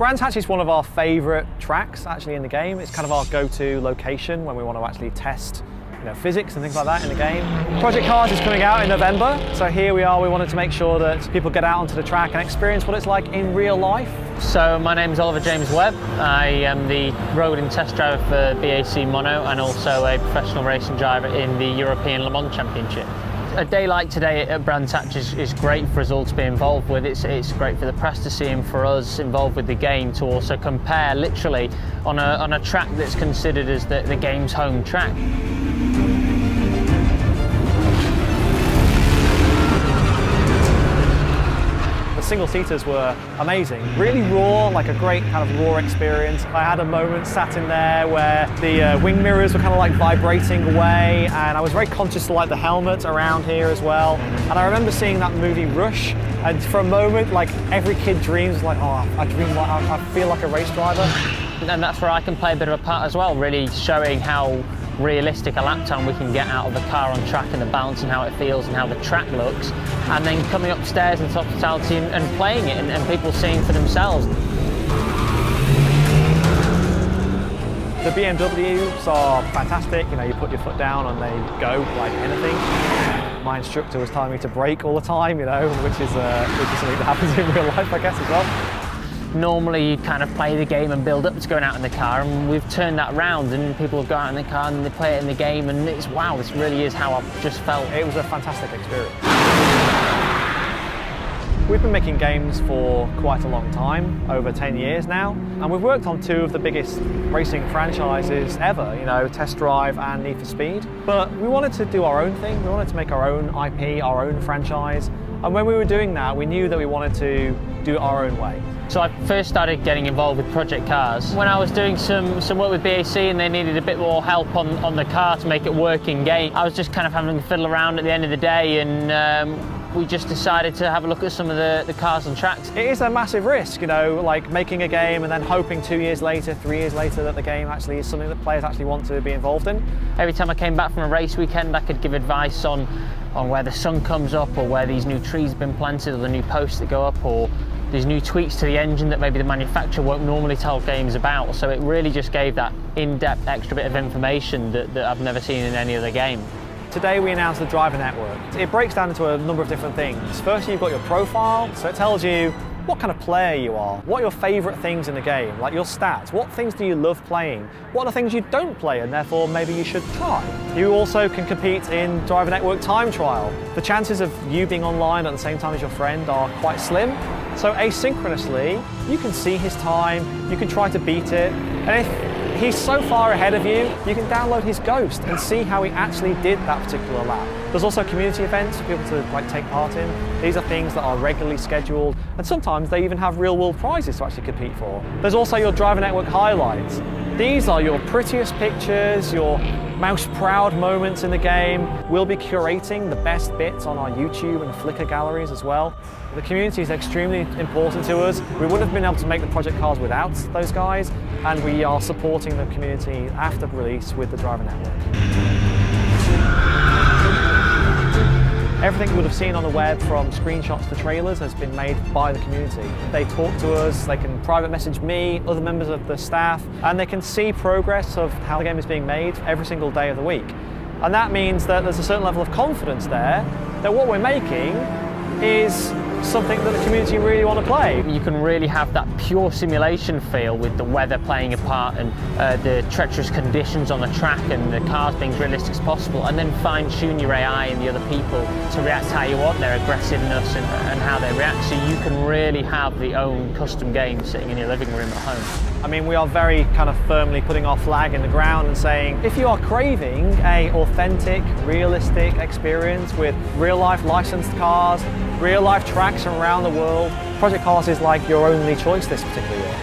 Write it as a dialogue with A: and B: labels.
A: Brands Hatch is one of our favourite tracks actually in the game. It's kind of our go-to location when we want to actually test physics and things like that in the game. Project Cars is coming out in November, so here we are. We wanted to make sure that people get out onto the track and experience what it's like in real life.
B: So my name is Oliver James Webb. I am the road and test driver for BAC Mono and also a professional racing driver in the European Le Mans Championship. A day like today at Brands Hatch is great for us all to be involved with. It's great for the press to see and for us involved with the game to also compare literally on a track that's considered as the game's home track.
A: Single-seaters were amazing, really raw, like a great kind of raw experience. I had a moment sat in there where the wing mirrors were kind of like vibrating away, and I was very conscious of like the helmet around here as well. And I remember seeing that movie Rush, and for a moment, like every kid dreams, like, oh, I feel like a race driver.
B: And that's where I can play a bit of a part as well, really showing how realistic a lap time we can get out of the car on track and the balance and how it feels and how the track looks, and then coming upstairs into hospitality and playing it and people seeing for themselves.
A: The BMWs are fantastic. You put your foot down and they go like anything. My instructor was telling me to brake all the time, which is something that happens in real life, I guess, as well.
B: Normally you kind of play the game and build up to going out in the car, and we've turned that round and people go out in the car and they play it in the game, and it's wow, this really is how I've just felt.
A: It was a fantastic experience. We've been making games for quite a long time, over 10 years now, and we've worked on two of the biggest racing franchises ever, Test Drive and Need for Speed. But we wanted to do our own thing, we wanted to make our own IP, our own franchise, and when we were doing that, we knew that we wanted to do it our own way.
B: So I first started getting involved with Project Cars when I was doing some work with BAC and they needed a bit more help on the car to make it work in game. I was just kind of having to fiddle around at the end of the day, and we just decided to have a look at some of the cars and tracks.
A: It is a massive risk, like making a game and then hoping 2 years later, 3 years later that the game actually is something that players actually want to be involved in.
B: Every time I came back from a race weekend, I could give advice on where the sun comes up, or where these new trees have been planted, or the new posts that go up, or these new tweaks to the engine that maybe the manufacturer won't normally tell games about. So it really just gave that in-depth extra bit of information that I've never seen in any other game.
A: Today we announced the driver network. It breaks down into a number of different things. First, you've got your profile, so it tells you what kind of player you are, what are your favourite things in the game, like your stats, what things do you love playing, what are things you don't play and therefore maybe you should try. You also can compete in Driver Network Time Trial. The chances of you being online at the same time as your friend are quite slim, so asynchronously you can see his time, you can try to beat it, and if he's so far ahead of you, you can download his Ghost and see how he actually did that particular lap. There's also community events for people to take part in. These are things that are regularly scheduled, and sometimes they even have real-world prizes to actually compete for. There's also your Driver Network highlights. These are your prettiest pictures, your most proud moments in the game. We'll be curating the best bits on our YouTube and Flickr galleries as well. The community is extremely important to us. We wouldn't have been able to make the Project Cars without those guys, and we are supporting the community after release with the Driver Network. Everything you would have seen on the web, from screenshots to trailers, has been made by the community. They talk to us, they can private message me, other members of the staff, and they can see progress of how the game is being made every single day of the week. And that means that there's a certain level of confidence there that what we're making is something that the community really want to play.
B: You can really have that pure simulation feel with the weather playing a part and the treacherous conditions on the track and the cars being as realistic as possible, and then fine-tune your AI and the other people to react how you want, their aggressiveness and how they react, so you can really have the own custom game sitting in your living room at home.
A: I mean, we are very kind of firmly putting our flag in the ground and saying, if you are craving an authentic, realistic experience with real-life licensed cars, real-life tracks from around the world, Project Cars is like your only choice this particular year.